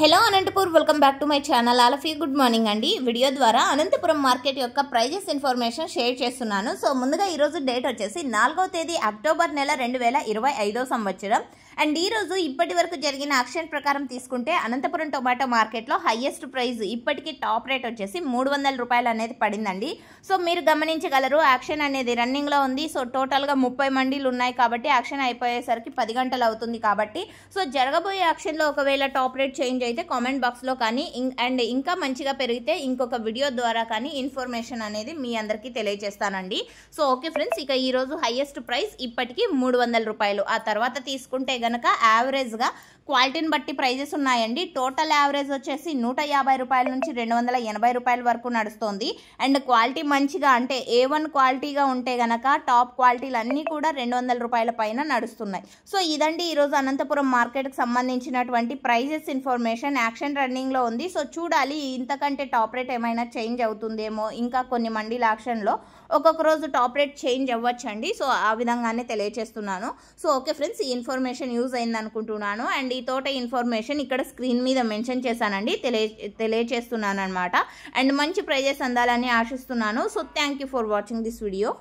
Hello Anantapur welcome back to my channel. All of you good morning అండి. Video ద్వారా Anantapuram market యొక్క prices information share చేస్తున్నాను. So ముందుగా ఈరోజు డేట్ వచ్చేసి 4వ తేదీ అక్టోబర్ నెల 2025 సంవత్సరం. అండ్ ఈరోజు ఇప్పటి వరకు జరిగిన యాక్షన్ ప్రకారం తీసుకుంటే అనంతపురం టొమాటో మార్కెట్లో హైయెస్ట్ ప్రైస్ ఇప్పటికీ టాప్ రేట్ వచ్చేసి 300 రూపాయలు అనేది పడిందండి. సో మీరు గమనించగలరు యాక్షన్ అనేది రన్నింగ్లో ఉంది. సో టోటల్గా 30 మండీలు ఉన్నాయి కాబట్టి యాక్షన్ అయిపోయేసరికి 10 గంటలు అవుతుంది కాబట్టి సో జరగబోయే యాక్షన్లో ఒకవేళ టాప్ రేట్ చేంజ్ అయితే కామెంట్ బాక్స్లో కానీ అండ్ ఇంకా మంచిగా పెరిగితే ఇంకొక వీడియో ద్వారా కానీ ఇన్ఫర్మేషన్ అనేది మీ అందరికీ తెలియజేస్తానండి. సో ఓకే ఫ్రెండ్స్, ఇక ఈరోజు హైయెస్ట్ ప్రైస్ ఇప్పటికీ 300 రూపాయలు. ఆ తర్వాత తీసుకుంటే గనక యావరేజ్గా క్వాలిటీని బట్టి ప్రైజెస్ ఉన్నాయండి. టోటల్ యావరేజ్ వచ్చేసి 150 రూపాయల నుంచి 280 రూపాయల వరకు నడుస్తుంది. అండ్ క్వాలిటీ మంచిగా అంటే A1 క్వాలిటీగా ఉంటే గనక టాప్ క్వాలిటీలు అన్నీ కూడా 200 రూపాయల పైన నడుస్తున్నాయి. సో ఇదండి ఈరోజు అనంతపురం మార్కెట్కి సంబంధించినటువంటి ప్రైజెస్ ఇన్ఫర్మేషన్. యాక్షన్ రన్నింగ్లో ఉంది. సో చూడాలి ఇంతకంటే టాప్ రేట్ ఏమైనా చేంజ్ అవుతుందేమో. ఇంకా కొన్ని మండీల యాక్షన్లో ఒక్కొక్క రోజు టాప్ రేట్ చేంజ్ అవ్వచ్చండి. సో ఆ విధంగానే తెలియజేస్తున్నాను. సో ఓకే ఫ్రెండ్స్, ఈ ఇన్ఫర్మేషన్ యూజ్ అయింది అనుకుంటున్నాను. అండ్ ఈ తోట ఇన్ఫర్మేషన్ ఇక్కడ స్క్రీన్ మీద మెన్షన్ చేశానండి, తెలియజేస్తున్నాను అనమాట. అండ్ మంచి ప్రైజెస్ అందాలని ఆశిస్తున్నాను. So thank you for watching this video.